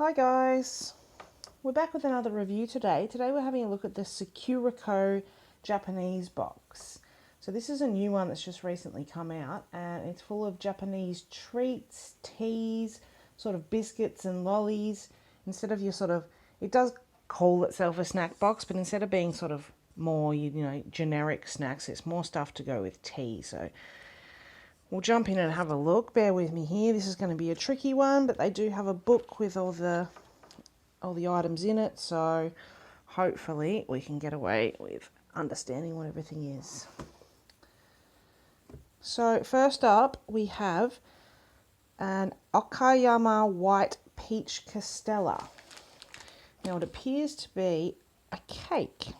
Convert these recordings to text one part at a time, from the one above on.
Hi guys, we're back with another review today. Today we're having a look at the Sakuraco Japanese box. So this is a new one that's just recently come out and it's full of Japanese treats, teas, sort of biscuits and lollies. Instead of your it does call itself a snack box, but instead of being sort of more, generic snacks, it's more stuff to go with tea. So we'll jump in and have a look. Bear with me here. This is going to be a tricky one, but they do have a book with all the items in it, so hopefully we can get away with understanding what everything is. So first up we have an Okayama White Peach Castella. Now it appears to be a cake.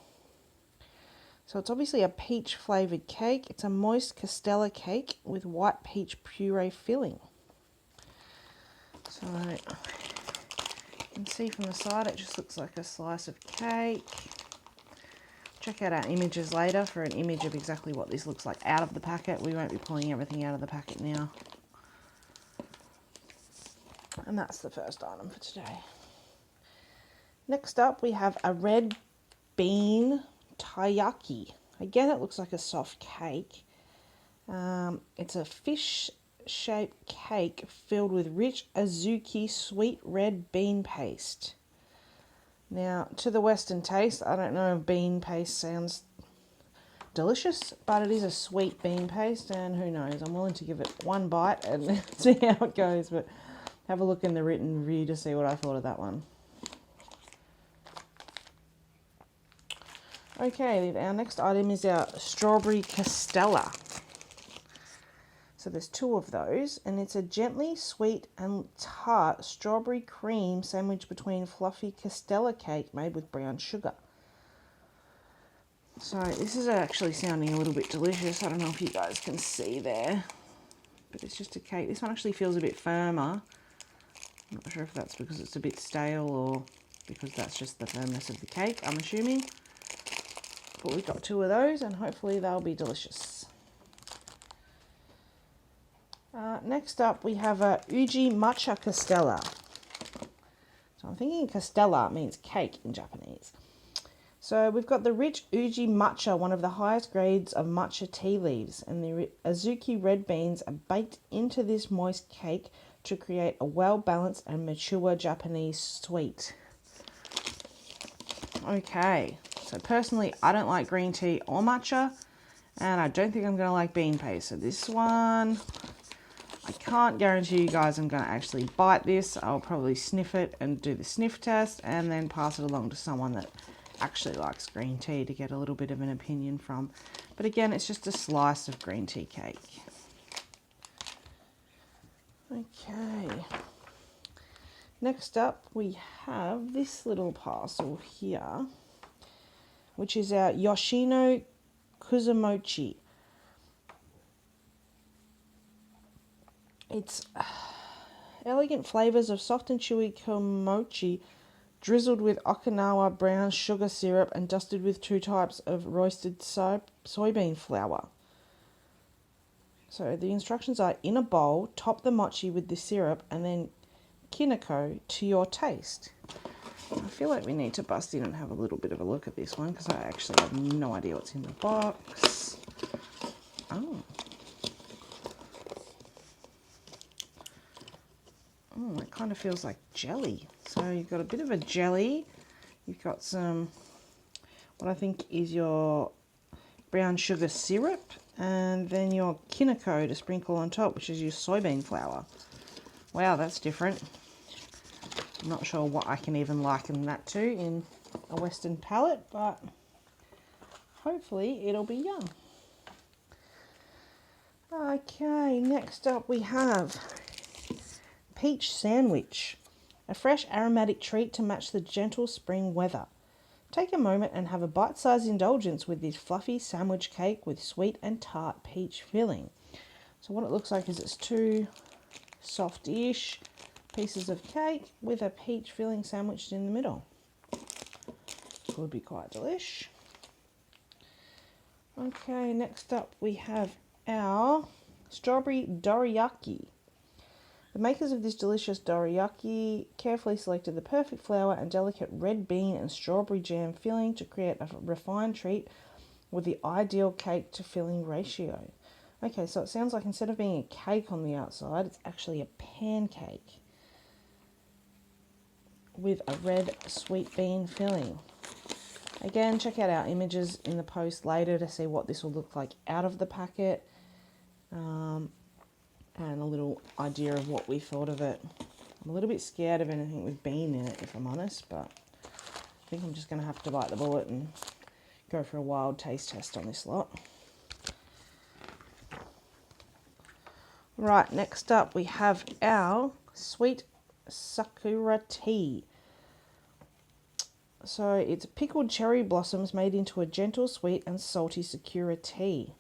So it's obviously a peach flavoured cake. It's a moist Castella cake with white peach puree filling. So you can see from the side it just looks like a slice of cake. Check out our images later for an image of exactly what this looks like out of the packet. We won't be pulling everything out of the packet now. And that's the first item for today. Next up we have a red Bean Taiyaki. Again, it looks like a soft cake. It's a fish-shaped cake filled with rich azuki sweet red bean paste. Now, to the Western taste, I don't know if bean paste sounds delicious, but it is a sweet bean paste, and who knows, I'm willing to give it one bite and see how it goes, but have a look in the written review to see what I thought of that one. Okay, our next item is our strawberry Castella. So there's two of those, and it's a gently sweet and tart strawberry cream sandwiched between fluffy Castella cake made with brown sugar. So this is actually sounding a little bit delicious. I don't know if you guys can see there, but it's just a cake. This one actually feels a bit firmer. I'm not sure if that's because it's a bit stale or because that's just the firmness of the cake, I'm assuming. But we've got two of those and hopefully they'll be delicious. Next up we have a Uji Matcha Castella. So I'm thinking Castella means cake in Japanese. So we've got the rich Uji Matcha, one of the highest grades of matcha tea leaves, and the azuki red beans are baked into this moist cake to create a well-balanced and mature Japanese sweet. Okay. So personally, I don't like green tea or matcha, and I don't think I'm going to like bean paste. So this one, I can't guarantee you guys I'm going to actually bite this. I'll probably sniff it and do the sniff test and then pass it along to someone that actually likes green tea to get a little bit of an opinion from. But again, it's just a slice of green tea cake. Okay. Next up, we have this little parcel here, which is our Yoshino Kuzumochi. It's elegant flavours of soft and chewy kumochi drizzled with Okinawa brown sugar syrup and dusted with two types of roasted soybean flour. So the instructions are: in a bowl, top the mochi with the syrup and then kinako to your taste. I feel like we need to bust in and have a little bit of a look at this one because I actually have no idea what's in the box. Oh, it kind of feels like jelly. So you've got a bit of a jelly. You've got some, what I think is your brown sugar syrup, and then your kinako to sprinkle on top, which is your soybean flour. Wow, that's different. I'm not sure what I can even liken that to in a Western palate, but hopefully it'll be yum. Okay, next up we have peach sandwich, a fresh aromatic treat to match the gentle spring weather. Take a moment and have a bite-sized indulgence with this fluffy sandwich cake with sweet and tart peach filling. So what it looks like is it's two soft-ish pieces of cake with a peach filling sandwiched in the middle. Could be quite delish. Okay, next up we have our strawberry doriyaki. The makers of this delicious doriyaki carefully selected the perfect flour and delicate red bean and strawberry jam filling to create a refined treat with the ideal cake to filling ratio. Okay, so it sounds like instead of being a cake on the outside, it's actually a pancake with a red sweet bean filling. Again, check out our images in the post later to see what this will look like out of the packet. And a little idea of what we thought of it. I'm a little bit scared of anything with bean in it, if I'm honest, but I think I'm just going to have to bite the bullet and go for a wild taste test on this lot. Right, next up we have our sweet Sakura Tea. So it's pickled cherry blossoms made into a gentle, sweet and salty Sakura tea.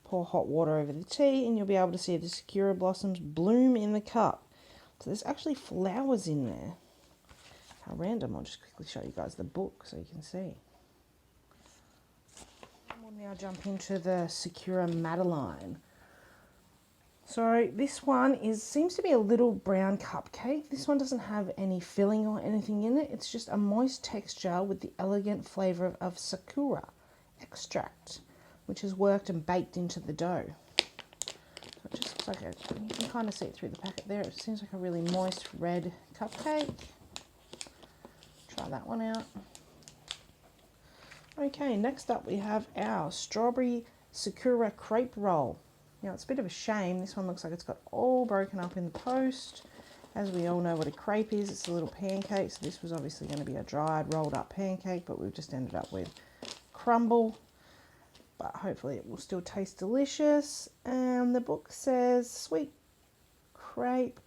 Pour hot water over the tea and you'll be able to see the Sakura blossoms bloom in the cup. So there's actually flowers in there. How random. I'll just quickly show you guys the book so you can see. We'll now jump into the Sakura Madeline. So this one seems to be a little brown cupcake. This one doesn't have any filling or anything in it. It's just a moist texture with the elegant flavour of sakura extract, which is worked and baked into the dough. So it just looks like you can kind of see it through the packet there. It seems like a really moist red cupcake. Try that one out. Okay, next up we have our strawberry Sakura crepe roll. Now it's a bit of a shame, this one looks like it's got all broken up in the post. As we all know what a crepe is, it's a little pancake, so this was obviously going to be a dried, rolled up pancake, but we've just ended up with crumble. But hopefully it will still taste delicious. And the book says sweet crepe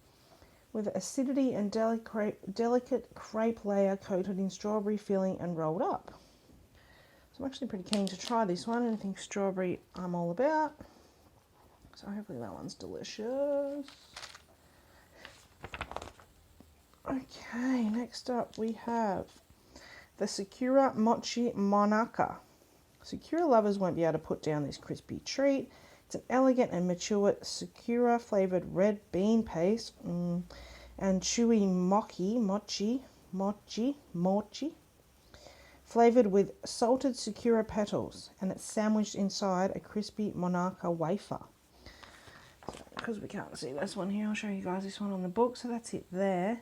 with acidity and delicate crepe layer coated in strawberry filling and rolled up. So I'm actually pretty keen to try this one. Anything strawberry I'm all about. So hopefully that one's delicious. Okay, next up we have the Sakura Mochi Monaca. Sakura lovers won't be able to put down this crispy treat. It's an elegant and mature Sakura flavoured red bean paste and chewy mochi, flavoured with salted Sakura petals, and it's sandwiched inside a crispy Monaca wafer. So, because we can't see this one here, I'll show you guys this one on the book. So that's it there,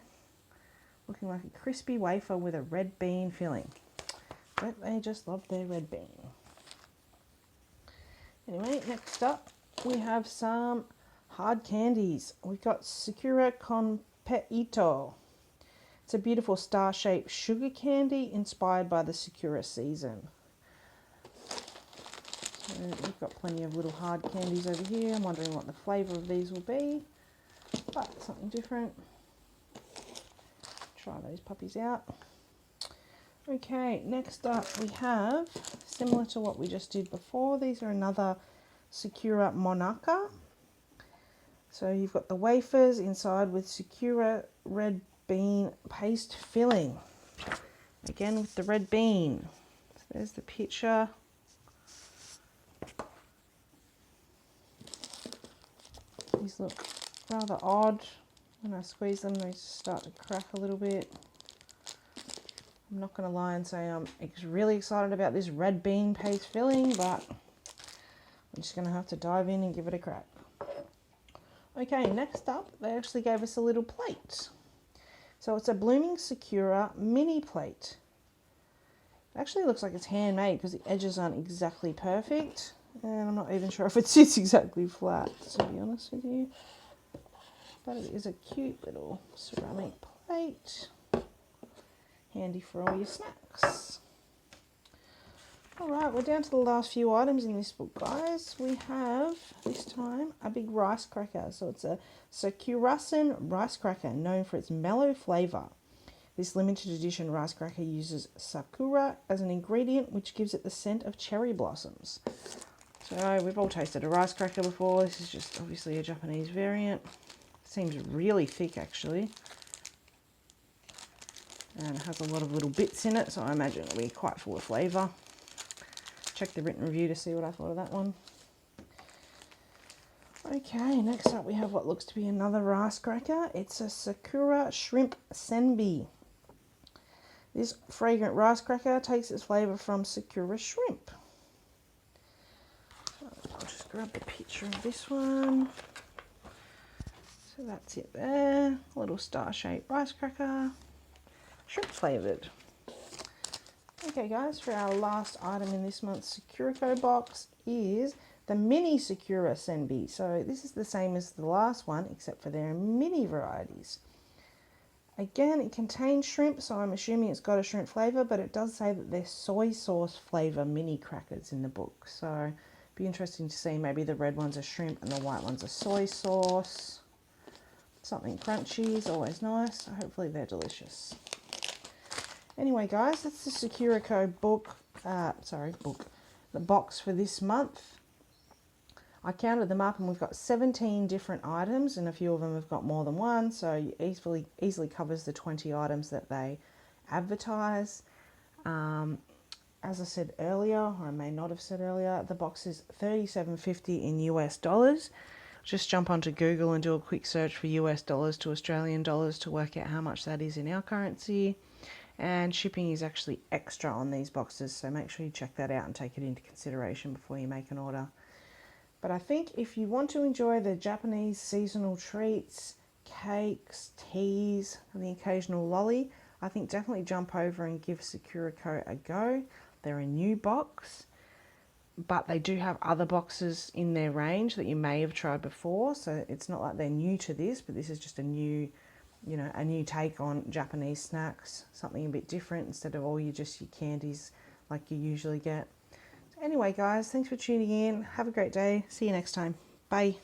looking like a crispy wafer with a red bean filling. Don't they just love their red bean? Anyway, next up we have some hard candies. We've got Sakura Ito. It's a beautiful star-shaped sugar candy inspired by the Sakura season. So we've got plenty of little hard candies over here. I'm wondering what the flavour of these will be, but something different. Try those puppies out. Okay, next up we have, similar to what we just did before, these are another Sakura Monaca. So you've got the wafers inside with Sakura red bean paste filling. Again with the red bean. So there's the picture. These look rather odd. When I squeeze them, they start to crack a little bit. I'm not going to lie and say I'm really excited about this red bean paste filling, but I'm just going to have to dive in and give it a crack. Okay, next up, they actually gave us a little plate. So it's a blooming Sakura mini plate. It actually looks like it's handmade because the edges aren't exactly perfect. And I'm not even sure if it sits exactly flat, to be honest with you. But it is a cute little ceramic plate. Handy for all your snacks. Alright, we're down to the last few items in this book, guys. We have, this time, a big rice cracker. So it's a Sakurasan rice cracker, known for its mellow flavour. This limited edition rice cracker uses sakura as an ingredient, which gives it the scent of cherry blossoms. So we've all tasted a rice cracker before. This is just obviously a Japanese variant. Seems really thick, actually. And it has a lot of little bits in it, so I imagine it'll be quite full of flavour. Check the written review to see what I thought of that one. Okay, next up we have what looks to be another rice cracker. It's a Sakura Shrimp Senbei. This fragrant rice cracker takes its flavour from Sakura shrimp. So I'll just grab the picture of this one. So that's it there. A little star-shaped rice cracker. Shrimp flavoured. Okay guys, for our last item in this month's Sakuraco box is the mini Sakura Senbei. So this is the same as the last one, except for their mini varieties. Again, it contains shrimp, so I'm assuming it's got a shrimp flavour, but it does say that they're soy sauce flavour mini crackers in the book. So it'd be interesting to see, maybe the red ones are shrimp and the white ones are soy sauce. Something crunchy is always nice, so hopefully they're delicious. Anyway guys, that's the Sakuraco the box for this month. I counted them up and we've got 17 different items, and a few of them have got more than one, so it easily covers the 20 items that they advertise. As I said earlier, or I may not have said earlier, the box is $37.50 in US dollars. Just jump onto Google and do a quick search for US dollars to Australian dollars to work out how much that is in our currency. And shipping is actually extra on these boxes, so make sure you check that out and take it into consideration before you make an order. But I think if you want to enjoy the Japanese seasonal treats, cakes, teas, and the occasional lolly, I think definitely jump over and give Sakuraco a go. They're a new box, but they do have other boxes in their range that you may have tried before. So it's not like they're new to this, but this is just a new, a new take on Japanese snacks, something a bit different instead of all your candies like you usually get. Anyway guys, thanks for tuning in. Have a great day. See you next time. Bye.